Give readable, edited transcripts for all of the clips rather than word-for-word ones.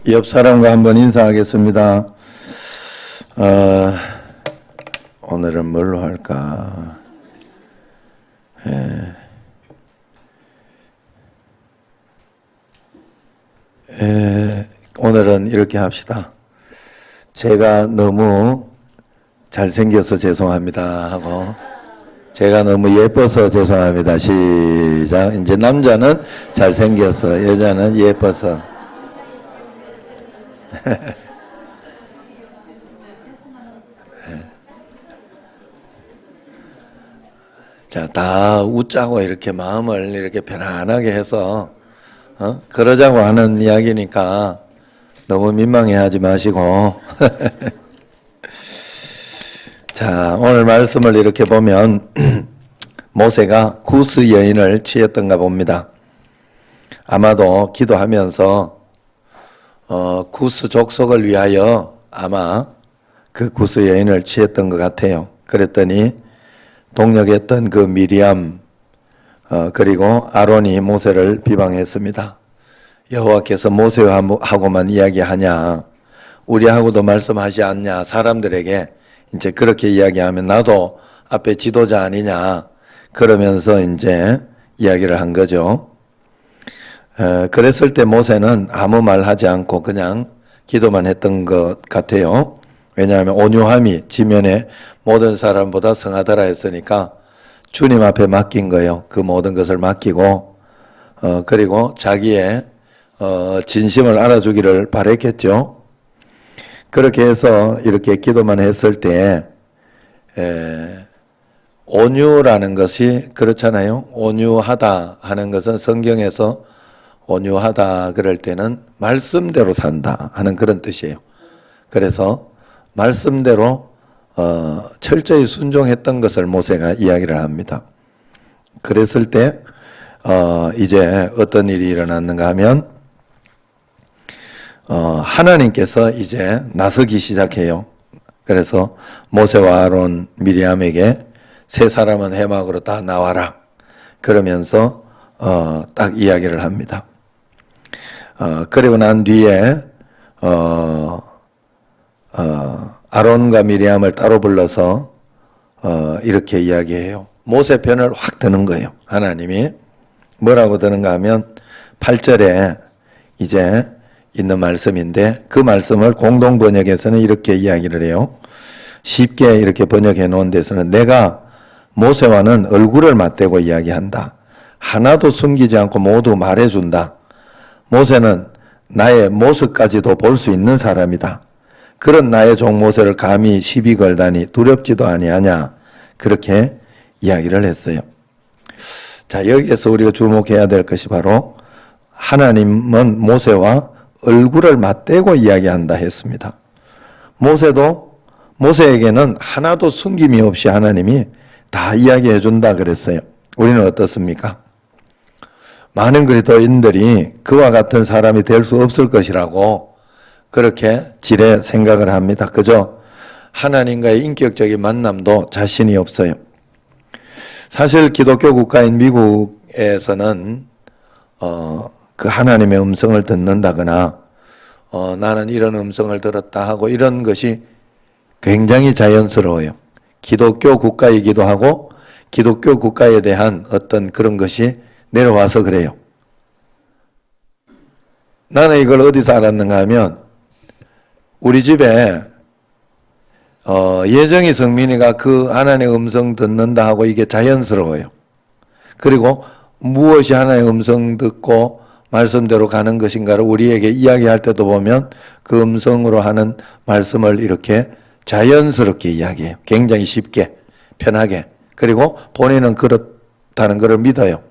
옆 사람과 한번 인사하겠습니다. 오늘은 뭘로 할까? 오늘은 이렇게 합시다. 제가 너무 잘생겨서 죄송합니다 하고, 제가 너무 예뻐서 죄송합니다. 시작. 이제 남자는 잘생겨서, 여자는 예뻐서. 자, 다 웃자고 이렇게 마음을 이렇게 편안하게 해서 그러자고 하는 이야기니까 너무 민망해하지 마시고 자, 오늘 말씀을 이렇게 보면 모세가 구스 여인을 취했던가 봅니다. 아마도 기도하면서 구스 족속을 위하여 아마 그 구스 여인을 취했던 것 같아요. 그랬더니 동역했던 그 미리암 그리고 아론이 모세를 비방했습니다. 여호와께서 모세하고만 이야기하냐, 우리하고도 말씀하지 않냐, 사람들에게 이제 그렇게 이야기하면 나도 앞에 지도자 아니냐, 그러면서 이제 이야기를 한 거죠. 그랬을 때 모세는 아무 말 하지 않고 그냥 기도만 했던 것 같아요. 왜냐하면 온유함이 지면에 모든 사람보다 성하더라 했으니까 주님 앞에 맡긴 거예요. 그 모든 것을 맡기고 그리고 자기의 진심을 알아주기를 바랬겠죠. 그렇게 해서 이렇게 기도만 했을 때 온유라는 것이 그렇잖아요. 온유하다 하는 것은 성경에서 온유하다 그럴 때는 말씀대로 산다 하는 그런 뜻이에요. 그래서 말씀대로 철저히 순종했던 것을 모세가 이야기를 합니다. 그랬을 때 이제 어떤 일이 일어났는가 하면 하나님께서 이제 나서기 시작해요. 그래서 모세와 아론, 미리암에게 세 사람은 해막으로 다 나와라 그러면서 딱 이야기를 합니다. 그리고 난 뒤에 아론과 미리암을 따로 불러서 이렇게 이야기해요. 모세 편을 확 드는 거예요. 하나님이 뭐라고 드는가 하면 8절에 이제 있는 말씀인데 그 말씀을 공동 번역에서는 이렇게 이야기를 해요. 쉽게 이렇게 번역해 놓은 데서는 내가 모세와는 얼굴을 맞대고 이야기한다. 하나도 숨기지 않고 모두 말해준다. 모세는 나의 모습까지도 볼 수 있는 사람이다. 그런 나의 종 모세를 감히 시비 걸다니 두렵지도 아니하냐. 그렇게 이야기를 했어요. 자, 여기에서 우리가 주목해야 될 것이 바로 하나님은 모세와 얼굴을 맞대고 이야기한다 했습니다. 모세에게는 하나도 숨김이 없이 하나님이 다 이야기해 준다 그랬어요. 우리는 어떻습니까? 많은 그리스도인들이 그와 같은 사람이 될 수 없을 것이라고 그렇게 지레 생각을 합니다. 그저 하나님과의 인격적인 만남도 자신이 없어요. 사실 기독교 국가인 미국에서는 그 하나님의 음성을 듣는다거나 나는 이런 음성을 들었다 하고 이런 것이 굉장히 자연스러워요. 기독교 국가이기도 하고 기독교 국가에 대한 어떤 그런 것이 내려와서 그래요. 나는 이걸 어디서 알았는가 하면 우리 집에 예정이 성민이가 그 하나님의 음성 듣는다 하고 이게 자연스러워요. 그리고 무엇이 하나님의 음성 듣고 말씀대로 가는 것인가를 우리에게 이야기할 때도 보면 그 음성으로 하는 말씀을 이렇게 자연스럽게 이야기해요. 굉장히 쉽게, 편하게. 그리고 본인은 그렇다는 것을 믿어요.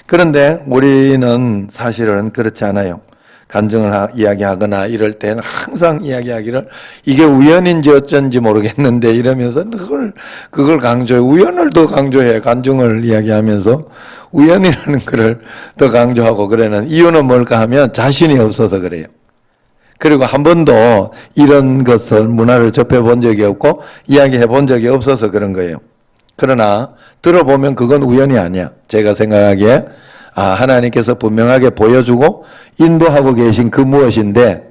그런데 우리는 사실은 그렇지 않아요. 간증을 이야기하거나 이럴 때는 항상 이야기하기를 이게 우연인지 어쩐지 모르겠는데 이러면서 그걸 강조해. 우연을 더 강조해. 간증을 이야기하면서 우연이라는 것을 더 강조하고 그러는 이유는 뭘까 하면 자신이 없어서 그래요. 그리고 한 번도 이런 것을 문화를 접해본 적이 없고 이야기해 본 적이 없어서 그런 거예요. 그러나 들어보면 그건 우연이 아니야. 제가 생각하기에 하나님께서 분명하게 보여주고 인도하고 계신 그 무엇인데,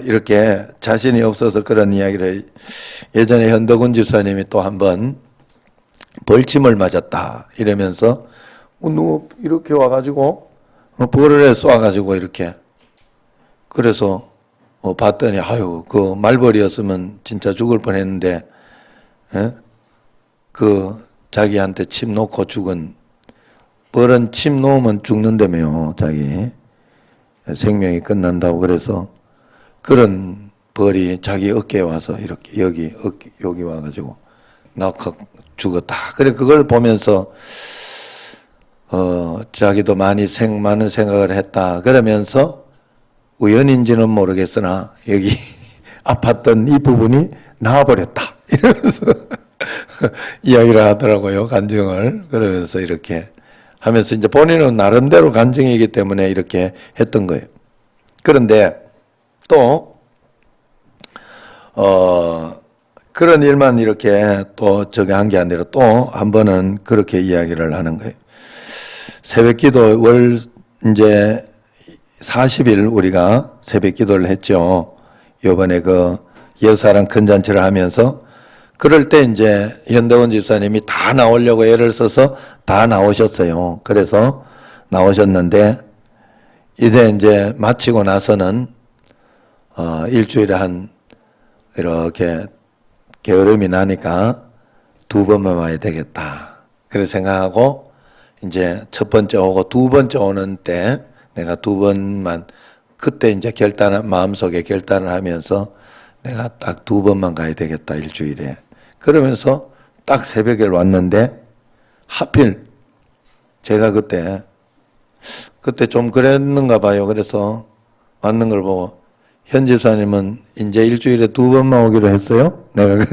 이렇게 자신이 없어서 그런 이야기를 예전에 현덕운 집사님이 또 한번 벌침을 맞았다 이러면서 누구 이렇게 와가지고 벌을 쏘아가지고 이렇게 그래서 봤더니 아유 그 말벌이었으면 진짜 죽을 뻔했는데 그 자기한테 침 놓고 죽은 벌은 침 놓으면 죽는다며요. 자기 생명이 끝난다고. 그래서 그런 벌이 자기 어깨에 와서 이렇게 여기 와가지고 낙학 죽었다. 그래 그걸 보면서 자기도 많은 생각을 했다. 그러면서 우연인지는 모르겠으나 여기 아팠던 이 부분이 나아버렸다. 이러면서 이야기를 하더라고요. 간증을. 그러면서 이렇게 하면서 이제 본인은 나름대로 간증이기 때문에 이렇게 했던 거예요. 그런데 또 그런 일만 이렇게 또 저기 한 게 아니라 또 한 번은 그렇게 이야기를 하는 거예요. 새벽기도 월 이제 40일 우리가 새벽기도를 했죠. 이번에 그 여사랑 큰 잔치를 하면서 그럴 때 이제 현덕원 집사님이 다 나오려고 애를 써서 다 나오셨어요. 그래서 나오셨는데 이제 마치고 나서는 일주일에 한 이렇게 게으름이 나니까 2번만 와야 되겠다. 그렇게 생각하고 이제 첫 번째 오고 두 번째 오는 때 내가 2번만 그때 이제 마음속에 결단을 하면서 내가 딱 2번만 가야 되겠다 일주일에. 그러면서 딱 새벽에 왔는데 하필 제가 그때 좀 그랬는가 봐요. 그래서 왔는 걸 보고 현 지사님은 이제 일주일에 2번만 오기로 했어요? 내가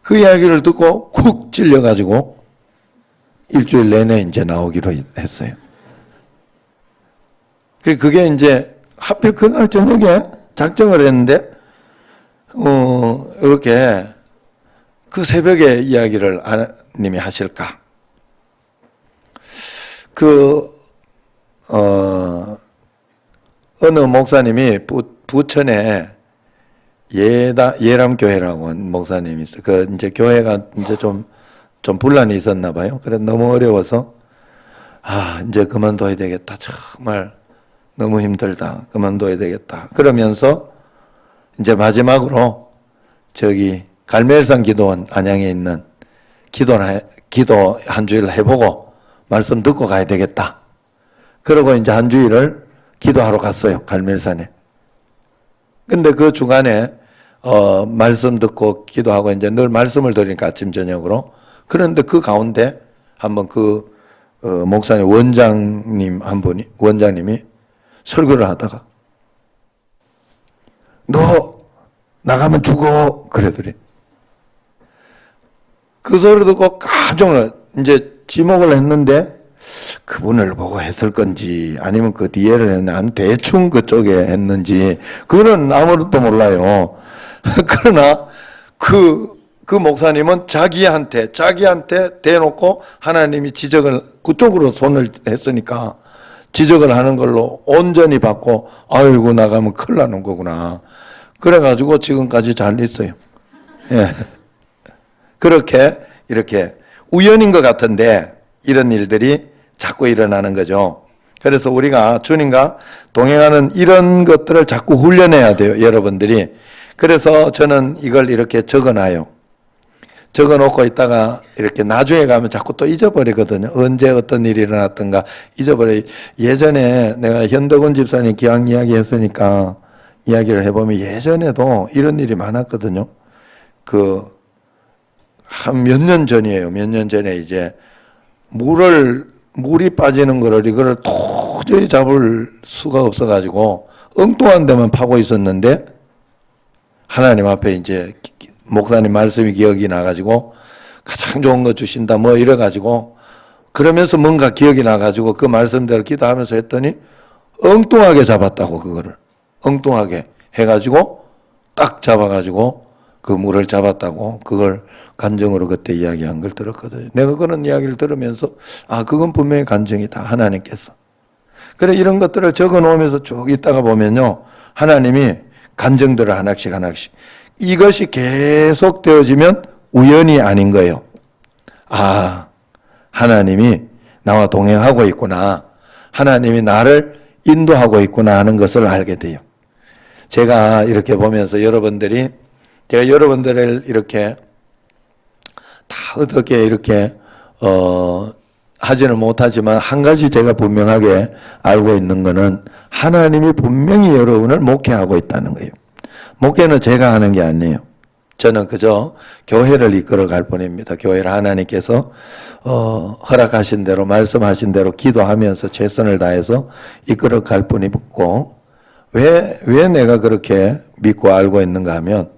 그 이야기를 듣고 쿡 찔려가지고 일주일 내내 이제 나오기로 했어요. 그게 이제 하필 그날 저녁에 작정을 했는데 이렇게 그 새벽에 이야기를 하나님이 하실까? 어느 목사님이 부천에 예람교회라고 한 목사님이 있어요. 이제 교회가 이제 좀 분란이 있었나 봐요. 그래서 너무 어려워서, 이제 그만둬야 되겠다. 정말 너무 힘들다. 그만둬야 되겠다. 그러면서 이제 마지막으로 저기 갈멜산 기도원 안양에 있는 기도 한 주일 해보고 말씀 듣고 가야 되겠다. 그러고 이제 한 주일을 기도하러 갔어요. 갈멜산에. 근데 그 주간에 말씀 듣고 기도하고 이제 늘 말씀을 드리니까 아침 저녁으로. 그런데 그 가운데 한번 목사님 원장님이 설교를 하다가 너 나가면 죽어 그러더래. 그 소리 듣고 깜짝 놀라. 이제 지목을 했는데 그분을 보고 했을 건지 아니면 그 뒤에를 했는지 대충 그쪽에 했는지 그거는 아무것도 몰라요. 그러나 그 목사님은 자기한테 대놓고 하나님이 지적을 그쪽으로 손을 했으니까 지적을 하는 걸로 온전히 받고 아이고 나가면 큰일 나는 거구나. 그래가지고 지금까지 잘 있어요. 예. 그렇게 이렇게 우연인 것 같은데 이런 일들이 자꾸 일어나는 거죠. 그래서 우리가 주님과 동행하는 이런 것들을 자꾸 훈련해야 돼요. 여러분들이. 그래서 저는 이걸 이렇게 적어놔요. 적어놓고 있다가 이렇게 나중에 가면 자꾸 또 잊어버리거든요. 언제 어떤 일이 일어났던가 잊어버려요. 예전에 내가 현덕원 집사님 기왕 이야기 했으니까 이야기를 해보면 예전에도 이런 일이 많았거든요. 한 몇 년 전이에요. 몇 년 전에 이제 물이 빠지는 거를 이거를 도저히 잡을 수가 없어가지고 엉뚱한 데만 파고 있었는데 하나님 앞에 이제 목사님 말씀이 기억이 나가지고 가장 좋은 거 주신다 뭐 이래가지고 그러면서 뭔가 기억이 나가지고 그 말씀대로 기도하면서 했더니 엉뚱하게 잡았다고 그거를 엉뚱하게 해가지고 딱 잡아가지고 그 물을 잡았다고 그걸 간증으로 그때 이야기한 걸 들었거든요. 내가 그런 이야기를 들으면서 그건 분명히 간증이다. 하나님께서. 그래 이런 것들을 적어 놓으면서 쭉 있다가 보면요. 하나님이 간증들을 하나씩 이것이 계속 되어지면 우연이 아닌 거예요. 하나님이 나와 동행하고 있구나. 하나님이 나를 인도하고 있구나 하는 것을 알게 돼요. 제가 이렇게 보면서 제가 여러분들을 이렇게 다 어떻게 이렇게 하지는 못하지만 한 가지 제가 분명하게 알고 있는 거는 하나님이 분명히 여러분을 목회하고 있다는 거예요. 목회는 제가 하는 게 아니에요. 저는 그저 교회를 이끌어 갈 뿐입니다. 교회를 하나님께서 허락하신 대로 말씀하신 대로 기도하면서 최선을 다해서 이끌어 갈 뿐이고 왜 내가 그렇게 믿고 알고 있는가 하면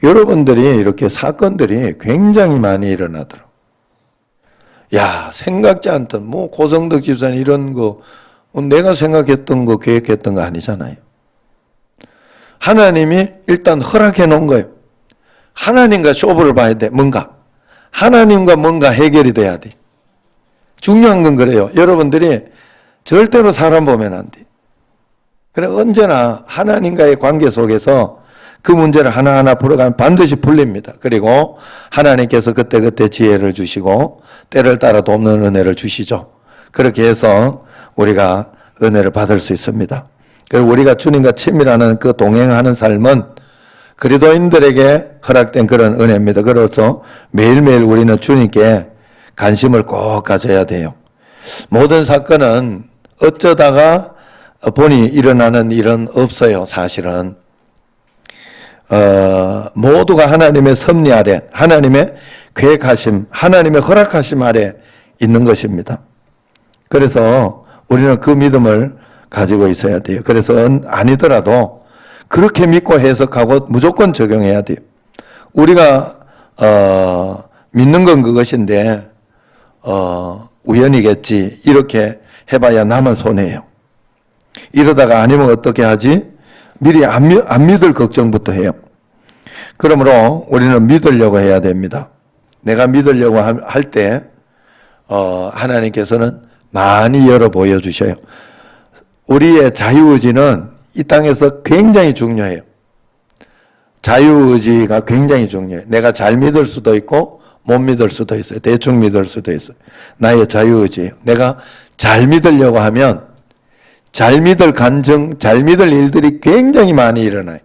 여러분들이 이렇게 사건들이 굉장히 많이 일어나더라고요. 생각지 않던 고성덕 집사님 이런 거 내가 생각했던 거 계획했던 거 아니잖아요. 하나님이 일단 허락해 놓은 거예요. 하나님과 쇼부를 봐야 돼. 하나님과 뭔가 해결이 돼야 돼. 중요한 건 그래요. 여러분들이 절대로 사람 보면 안 돼. 그래 언제나 하나님과의 관계 속에서 그 문제를 하나하나 풀어가면 반드시 풀립니다. 그리고 하나님께서 그때그때 지혜를 주시고 때를 따라 돕는 은혜를 주시죠. 그렇게 해서 우리가 은혜를 받을 수 있습니다. 그리고 우리가 주님과 친밀하는 그 동행하는 삶은 그리스도인들에게 허락된 그런 은혜입니다. 그래서 매일매일 우리는 주님께 관심을 꼭 가져야 돼요. 모든 사건은 어쩌다가 보니 일어나는 일은 없어요. 사실은 모두가 하나님의 섭리 아래, 하나님의 계획하심, 하나님의 허락하심 아래 있는 것입니다. 그래서 우리는 그 믿음을 가지고 있어야 돼요. 그래서 아니더라도 그렇게 믿고 해석하고 무조건 적용해야 돼요. 우리가 믿는 건 그것인데 우연이겠지 이렇게 해봐야 남은 손해예요. 이러다가 아니면 어떻게 하지? 미리 안 믿을 걱정부터 해요. 그러므로 우리는 믿으려고 해야 됩니다. 내가 믿으려고 할 때 하나님께서는 많이 열어 보여주셔요. 우리의 자유의지는 이 땅에서 굉장히 중요해요. 자유의지가 굉장히 중요해요. 내가 잘 믿을 수도 있고 못 믿을 수도 있어요. 대충 믿을 수도 있어요. 나의 자유의지예요. 내가 잘 믿으려고 하면 잘 믿을 간증, 잘 믿을 일들이 굉장히 많이 일어나요.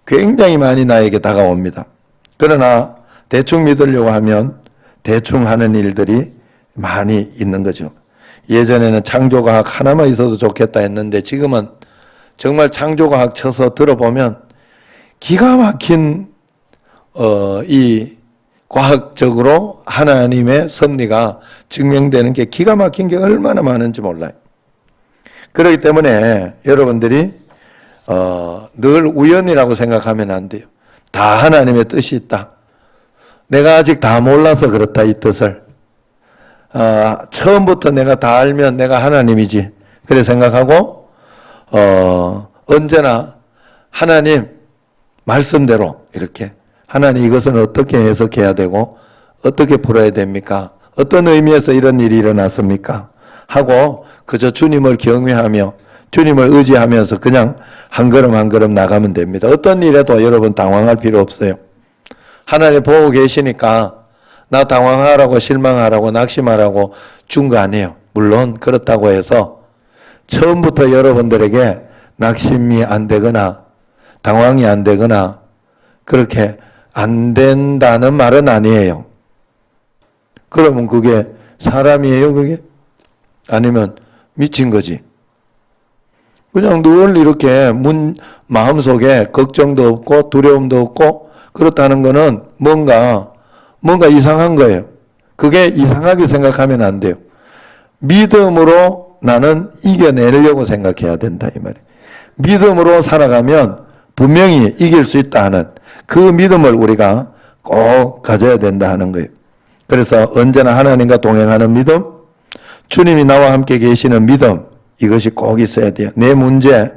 굉장히 많이 나에게 다가옵니다. 그러나 대충 믿으려고 하면 대충 하는 일들이 많이 있는 거죠. 예전에는 창조과학 하나만 있어도 좋겠다 했는데 지금은 정말 창조과학 쳐서 들어보면 기가 막힌 이 과학적으로 하나님의 섭리가 증명되는 게 기가 막힌 게 얼마나 많은지 몰라요. 그렇기 때문에 여러분들이 늘 우연이라고 생각하면 안 돼요. 다 하나님의 뜻이 있다. 내가 아직 다 몰라서 그렇다 이 뜻을. 처음부터 내가 다 알면 내가 하나님이지. 그래 생각하고 언제나 하나님 말씀대로 이렇게 하나님 이것은 어떻게 해석해야 되고 어떻게 풀어야 됩니까? 어떤 의미에서 이런 일이 일어났습니까? 하고 그저 주님을 경외하며 주님을 의지하면서 그냥 한 걸음 한 걸음 나가면 됩니다. 어떤 일에도 여러분 당황할 필요 없어요. 하나님 보고 계시니까 나 당황하라고 실망하라고 낙심하라고 준 거 아니에요. 물론 그렇다고 해서 처음부터 여러분들에게 낙심이 안 되거나 당황이 안 되거나 그렇게 안 된다는 말은 아니에요. 그러면 그게 사람이에요, 그게? 아니면 미친 거지. 그냥 늘 이렇게 마음속에 걱정도 없고 두려움도 없고 그렇다는 거는 뭔가 이상한 거예요. 그게 이상하게 생각하면 안 돼요. 믿음으로 나는 이겨내려고 생각해야 된다 이 말이에요. 믿음으로 살아가면 분명히 이길 수 있다 하는 그 믿음을 우리가 꼭 가져야 된다 하는 거예요. 그래서 언제나 하나님과 동행하는 믿음, 주님이 나와 함께 계시는 믿음, 이것이 꼭 있어야 돼요. 내 문제,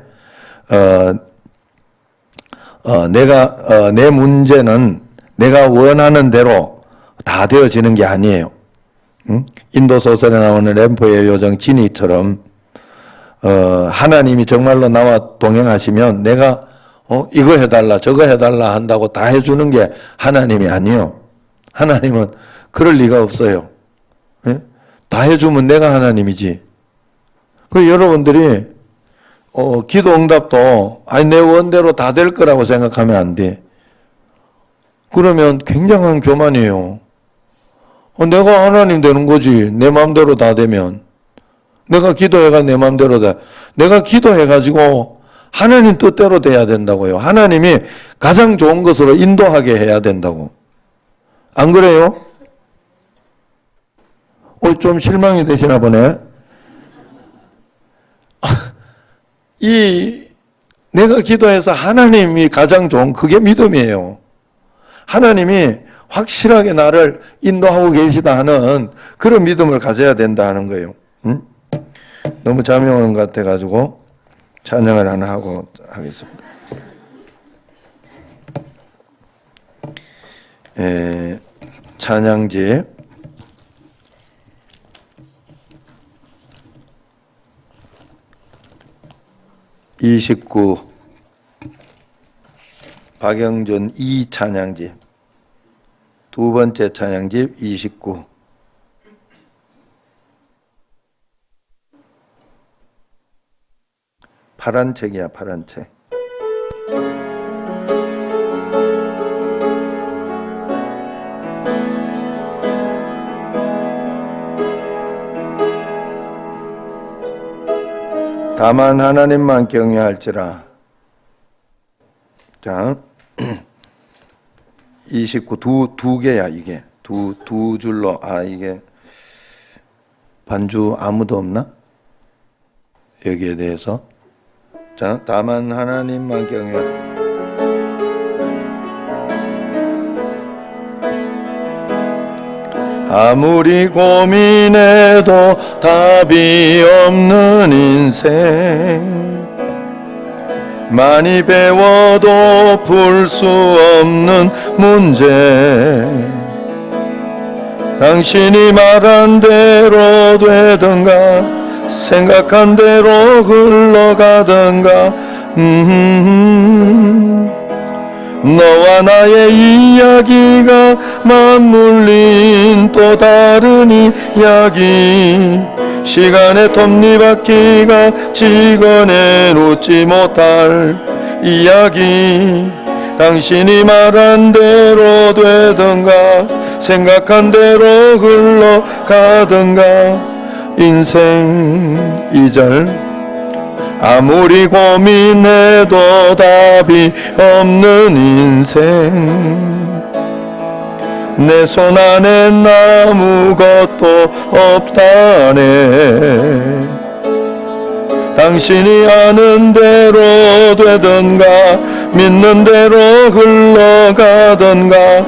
내 문제는 내가 원하는 대로 다 되어지는 게 아니에요. 인도 소설에 나오는 램포의 요정 지니처럼 하나님이 정말로 나와 동행하시면 내가 이거 해달라 저거 해달라 한다고 다 해주는 게 하나님이 아니에요. 하나님은 그럴 리가 없어요. 예? 다 해주면 내가 하나님이지. 그리고 여러분들이 기도 응답도 내 원대로 다 될 거라고 생각하면 안 돼. 그러면 굉장한 교만이에요. 내가 하나님 되는 거지. 내 마음대로 다 되면. 내가 기도해가 내 마음대로 돼. 내가 기도해가지고 하나님 뜻대로 돼야 된다고요. 하나님이 가장 좋은 것으로 인도하게 해야 된다고. 안 그래요? 좀 실망이 되시나 보네. 내가 기도해서 하나님이 가장 좋은 그게 믿음이에요. 하나님이 확실하게 나를 인도하고 계시다 하는 그런 믿음을 가져야 된다 하는 거예요. 너무 잠이 오는 것 같아가지고 찬양을 하나 하고 하겠습니다. 찬양지 29 박영준 2 찬양집 두 번째 찬양집 29 파란 책이야 파란 책. 다만 하나님만 경외할지라. 자, 29 두 개야 이게 두 줄로. 이게 반주 아무도 없나? 여기에 대해서. 자, 다만 하나님만 경외. 아무리 고민해도 답이 없는 인생, 많이 배워도 풀 수 없는 문제, 당신이 말한 대로 되든가 생각한 대로 흘러가든가. 너와 나의 이야기가 맞물린 또 다른 이야기, 시간의 톱니바퀴가 찍어내 놓지 못할 이야기, 당신이 말한 대로 되든가 생각한 대로 흘러가든가. 인생 2절 아무리 고민해도 답이 없는 인생, 내 손 안엔 아무것도 없다네, 당신이 아는 대로 되든가 믿는 대로 흘러가든가.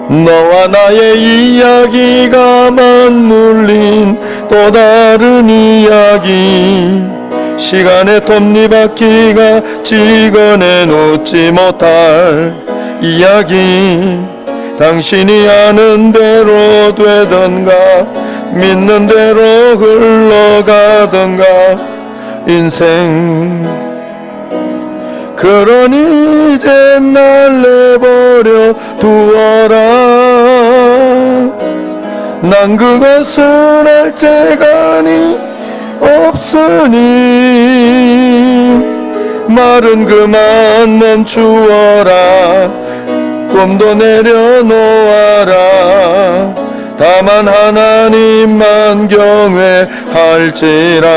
너와 나의 이야기가 맞물린 또 다른 이야기, 시간의 톱니바퀴가 찍어내 놓지 못할 이야기, 당신이 아는 대로 되든가 믿는 대로 흘러가든가. 인생 그러니 이제 날 내버려 두어라, 난 그것을 알 재간이 없으니 말은 그만 멈추어라, 꿈도 내려놓아라, 다만 하나님만 경외할지라.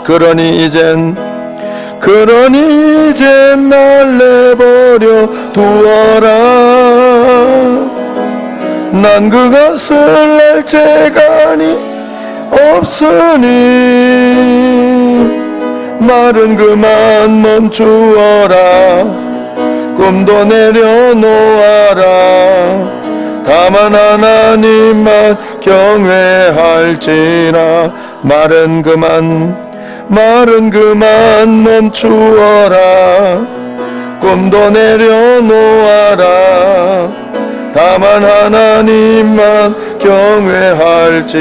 그러니 이제 날 내버려 두어라, 난 그것을 알 재간이 없으니 말은 그만 멈추어라, 꿈도 내려놓아라, 다만 하나님만 경외할지라. 말은 그만 말은 그만 멈추어라. 꿈도 내려놓아라. 다만 하나님만 경외할지라.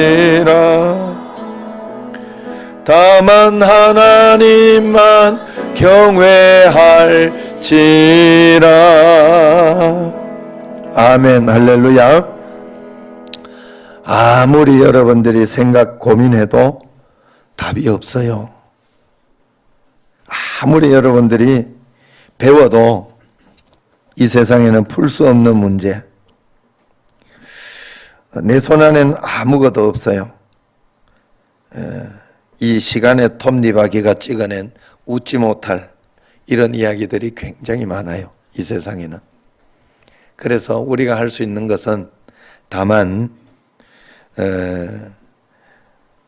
다만 하나님만 경외할지라. 아멘. 할렐루야. 아무리 여러분들이 생각 고민해도 답이 없어요. 아무리 여러분들이 배워도 이 세상에는 풀 수 없는 문제. 내 손안에는 아무것도 없어요. 이 시간의 톱니바퀴가 찍어낸 웃지 못할 이런 이야기들이 굉장히 많아요. 이 세상에는. 그래서 우리가 할 수 있는 것은 다만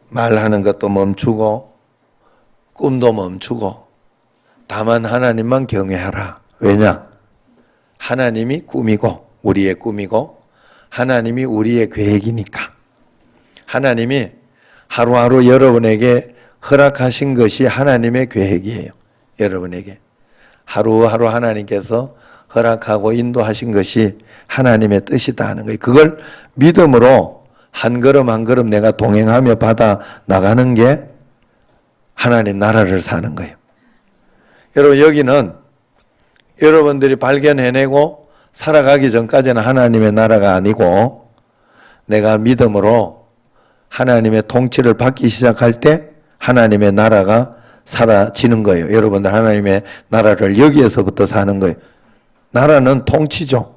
말하는 것도 멈추고 꿈도 멈추고 다만 하나님만 경외하라. 왜냐? 하나님이 꿈이고 우리의 꿈이고 하나님이 우리의 계획이니까. 하나님이 하루하루 여러분에게 허락하신 것이 하나님의 계획이에요. 여러분에게 하루하루 하나님께서 허락하고 인도하신 것이 하나님의 뜻이다 하는 거예요. 그걸 믿음으로 한 걸음 한 걸음 내가 동행하며 받아 나가는 게 하나님 나라를 사는 거예요. 여러분, 여기는 여러분들이 발견해내고 살아가기 전까지는 하나님의 나라가 아니고 내가 믿음으로 하나님의 통치를 받기 시작할 때 하나님의 나라가 사라지는 거예요. 여러분들 하나님의 나라를 여기에서부터 사는 거예요. 나라는 통치죠.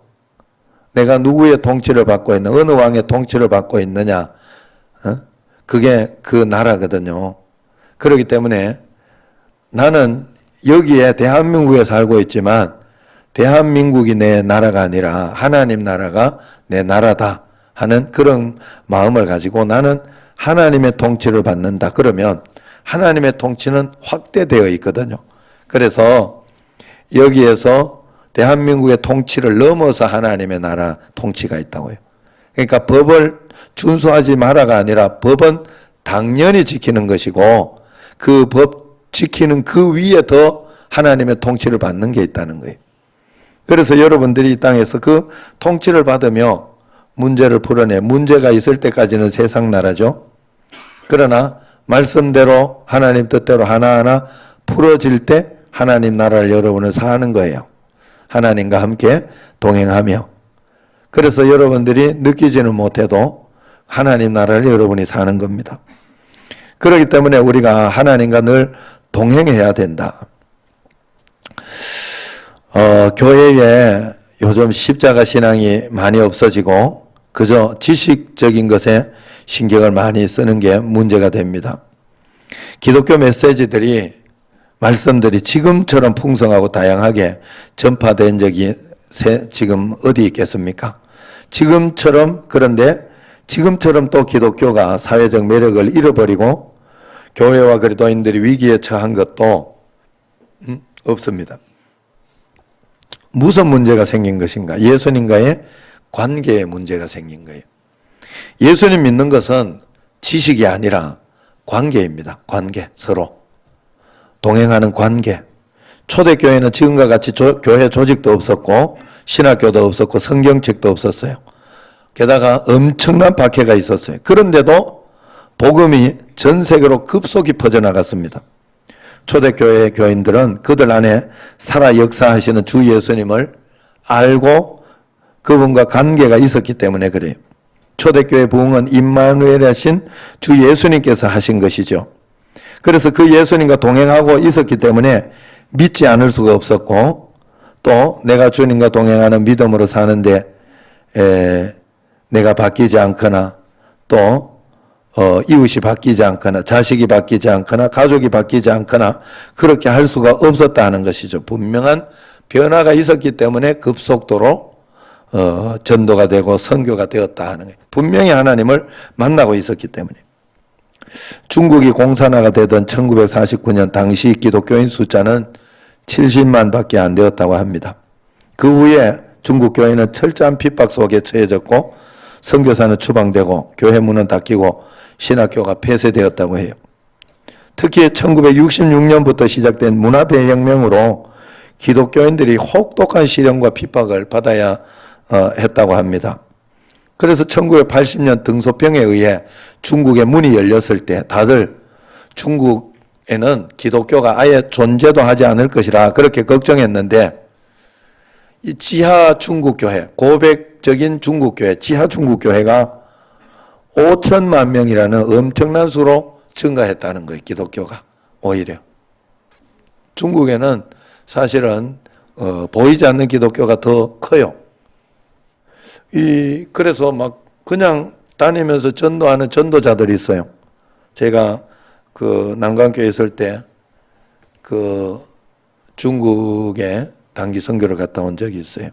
내가 누구의 통치를 받고 있는, 어느 왕의 통치를 받고 있느냐, 그게 그 나라거든요. 그렇기 때문에 나는 여기에 대한민국에 살고 있지만 대한민국이 내 나라가 아니라 하나님 나라가 내 나라다 하는 그런 마음을 가지고 나는 하나님의 통치를 받는다. 그러면 하나님의 통치는 확대되어 있거든요. 그래서 여기에서 대한민국의 통치를 넘어서 하나님의 나라 통치가 있다고요. 그러니까 법을 준수하지 마라가 아니라 법은 당연히 지키는 것이고 그 법 지키는 그 위에 더 하나님의 통치를 받는 게 있다는 거예요. 그래서 여러분들이 이 땅에서 그 통치를 받으며 문제를 풀어내, 문제가 있을 때까지는 세상 나라죠. 그러나 말씀대로 하나님 뜻대로 하나하나 풀어질 때 하나님 나라를 여러분은 사는 거예요. 하나님과 함께 동행하며. 그래서 여러분들이 느끼지는 못해도 하나님 나라를 여러분이 사는 겁니다. 그렇기 때문에 우리가 하나님과 늘 동행해야 된다. 교회에 요즘 십자가 신앙이 많이 없어지고 그저 지식적인 것에 신경을 많이 쓰는 게 문제가 됩니다. 기독교 메시지들이 말씀들이 지금처럼 풍성하고 다양하게 전파된 적이 지금 어디 있겠습니까? 지금처럼, 그런데 지금처럼 또 기독교가 사회적 매력을 잃어버리고 교회와 그리스도인들이 위기에 처한 것도 없습니다. 무슨 문제가 생긴 것인가? 예수님과의 관계에 문제가 생긴 거예요. 예수님 믿는 것은 지식이 아니라 관계입니다. 관계, 서로 동행하는 관계. 초대교회는 지금과 같이 교회 조직도 없었고 신학교도 없었고 성경책도 없었어요. 게다가 엄청난 박해가 있었어요. 그런데도 복음이 전 세계로 급속히 퍼져나갔습니다. 초대교회 교인들은 그들 안에 살아 역사하시는 주 예수님을 알고 그분과 관계가 있었기 때문에 그래요. 초대교회 부흥은 임마누엘 하신 주 예수님께서 하신 것이죠. 그래서 그 예수님과 동행하고 있었기 때문에 믿지 않을 수가 없었고 또 내가 주님과 동행하는 믿음으로 사는데 내가 바뀌지 않거나 또 이웃이 바뀌지 않거나 자식이 바뀌지 않거나 가족이 바뀌지 않거나 그렇게 할 수가 없었다는 것이죠. 분명한 변화가 있었기 때문에 급속도로 전도가 되고 선교가 되었다 하는 거예요. 분명히 하나님을 만나고 있었기 때문에. 중국이 공산화가 되던 1949년 당시 기독교인 숫자는 70만 밖에 안 되었다고 합니다. 그 후에 중국 교회는 철저한 핍박 속에 처해졌고 선교사는 추방되고 교회 문은 닫히고 신학교가 폐쇄되었다고 해요. 특히 1966년부터 시작된 문화대혁명으로 기독교인들이 혹독한 시련과 핍박을 받아야 했다고 합니다. 그래서 1980년 등소평에 의해 중국의 문이 열렸을 때 다들 중국에는 기독교가 아예 존재도 하지 않을 것이라 그렇게 걱정했는데, 이 지하 중국교회, 고백적인 중국교회, 지하 중국교회가 5천만 명이라는 엄청난 수로 증가했다는 거예요. 기독교가 오히려. 중국에는 사실은 보이지 않는 기독교가 더 커요. 그래서 막 그냥 다니면서 전도하는 전도자들이 있어요. 제가 그 난강교에 있을 때 그 중국에 단기 선교를 갔다 온 적이 있어요.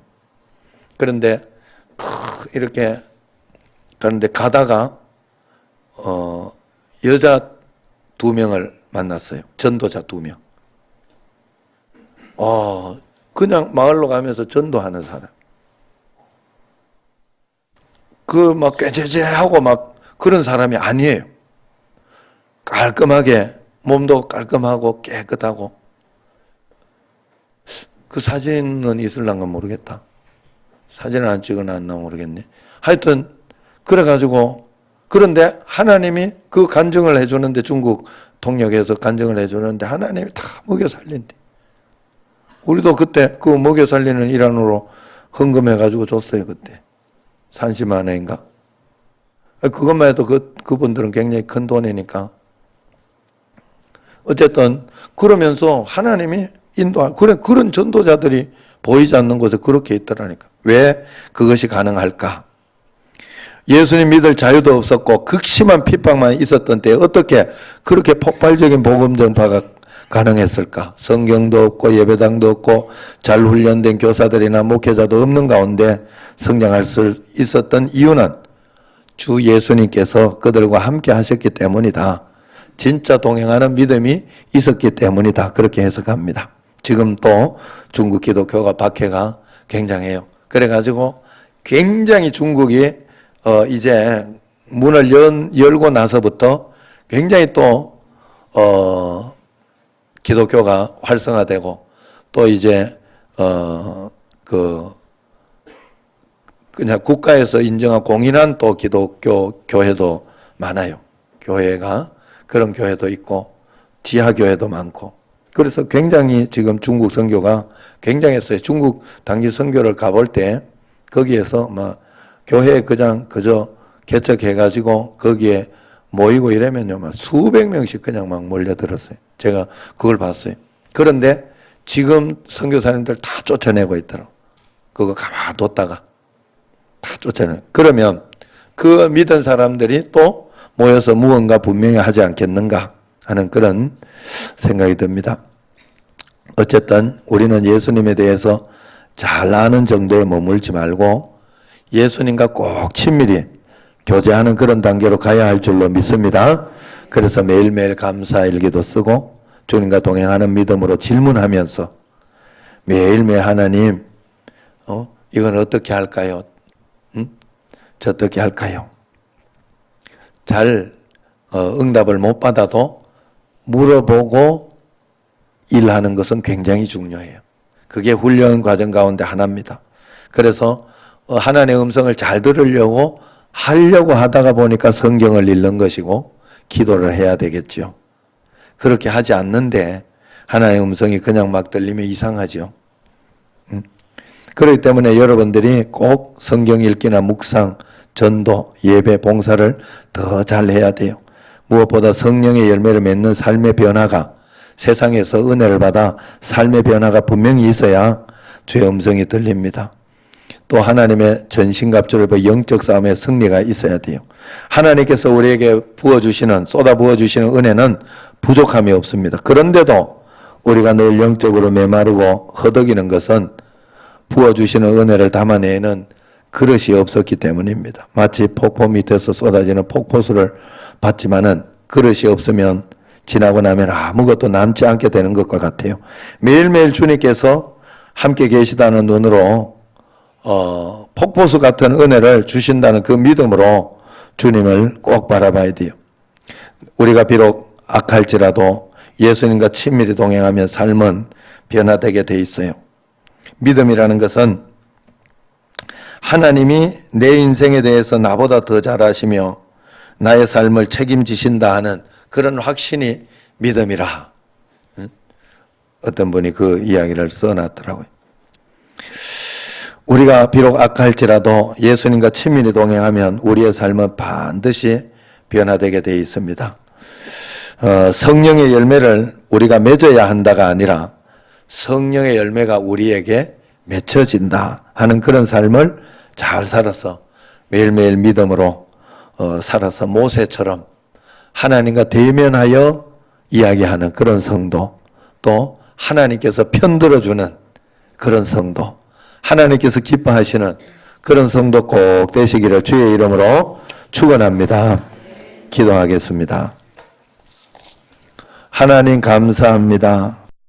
그런데 이렇게 가는데 가다가 여자 2명을 만났어요. 전도자 2명. 그냥 마을로 가면서 전도하는 사람. 막 꾀죄죄하고 막 그런 사람이 아니에요. 깔끔하게, 몸도 깔끔하고 깨끗하고. 그 사진은 있을란가 모르겠다. 사진을 안 찍어놨나 모르겠네. 하여튼 그래가지고, 그런데 하나님이 그 간증을 해주는데, 중국 통역에서 간증을 해주는데 하나님이 다 먹여 살린대. 우리도 그때 그 먹여 살리는 일환으로 헌금해가지고 줬어요. 그때 30만 원인가. 그것만 해도 그분들은 굉장히 큰 돈이니까. 어쨌든 그러면서 하나님이 그런 전도자들이 보이지 않는 곳에 그렇게 있더라니까. 왜 그것이 가능할까? 예수님 믿을 자유도 없었고 극심한 핍박만 있었던 때에 어떻게 그렇게 폭발적인 복음 전파가 가능했을까? 성경도 없고 예배당도 없고 잘 훈련된 교사들이나 목회자도 없는 가운데 성장할 수 있었던 이유는 주 예수님께서 그들과 함께 하셨기 때문이다. 진짜 동행하는 믿음이 있었기 때문이다. 그렇게 해석합니다. 지금 또 중국 기독교가 박해가 굉장해요. 그래가지고 굉장히 중국이 이제 문을 열고 나서부터 굉장히 또 기독교가 활성화되고 또 이제 그냥 국가에서 인정한 공인한 또 기독교 교회도 많아요. 교회가 그런 교회도 있고 지하 교회도 많고. 그래서 굉장히 지금 중국 선교가 굉장했어요. 중국 단기 선교를 가볼 때 거기에서 막 교회에 그저 개척해가지고 거기에 모이고 이러면요, 막 수백 명씩 그냥 막 몰려들었어요. 제가 그걸 봤어요. 그런데 지금 선교사님들 다 쫓아내고 있더라고. 그거 가만뒀다가 다 쫓아내고. 그러면 그 믿은 사람들이 또 모여서 무언가 분명히 하지 않겠는가 하는 그런 생각이 듭니다. 어쨌든 우리는 예수님에 대해서 잘 아는 정도에 머물지 말고 예수님과 꼭 친밀히 교제하는 그런 단계로 가야 할 줄로 믿습니다. 그래서 매일매일 감사일기도 쓰고 주님과 동행하는 믿음으로 질문하면서 매일매일 하나님, 이건 어떻게 할까요? 저 어떻게 할까요? 잘 응답을 못 받아도 물어보고 일하는 것은 굉장히 중요해요. 그게 훈련 과정 가운데 하나입니다. 그래서 하나님의 음성을 잘 들으려고 하려고 하다가 보니까 성경을 읽는 것이고 기도를 해야 되겠죠. 그렇게 하지 않는데 하나님의 음성이 그냥 막 들리면 이상하죠. 그렇기 때문에 여러분들이 꼭 성경 읽기나 묵상, 전도, 예배, 봉사를 더 잘 해야 돼요. 무엇보다 성령의 열매를 맺는 삶의 변화가 세상에서 은혜를 받아 삶의 변화가 분명히 있어야 주의 음성이 들립니다. 또 하나님의 전신갑주를 보 영적 싸움의 승리가 있어야 돼요. 하나님께서 우리에게 쏟아 부어주시는 은혜는 부족함이 없습니다. 그런데도 우리가 늘 영적으로 메마르고 허덕이는 것은 부어주시는 은혜를 담아내는 그릇이 없었기 때문입니다. 마치 폭포 밑에서 쏟아지는 폭포수를 받지만은 그릇이 없으면 지나고 나면 아무것도 남지 않게 되는 것과 같아요. 매일매일 주님께서 함께 계시다는 눈으로 폭포수 같은 은혜를 주신다는 그 믿음으로 주님을 꼭 바라봐야 돼요. 우리가 비록 악할지라도 예수님과 친밀히 동행하면 삶은 변화되게 돼 있어요. 믿음이라는 것은 하나님이 내 인생에 대해서 나보다 더 잘 아시며 나의 삶을 책임지신다 하는 그런 확신이 믿음이라. 어떤 분이 그 이야기를 써놨더라고요. 우리가 비록 악할지라도 예수님과 친밀히 동행하면 우리의 삶은 반드시 변화되게 되어 있습니다. 성령의 열매를 우리가 맺어야 한다가 아니라 성령의 열매가 우리에게 맺혀진다 하는 그런 삶을 잘 살아서 매일매일 믿음으로 살아서 모세처럼 하나님과 대면하여 이야기하는 그런 성도, 또 하나님께서 편들어주는 그런 성도, 하나님께서 기뻐하시는 그런 성도 꼭 되시기를 주의 이름으로 축원합니다. 기도하겠습니다. 하나님 감사합니다.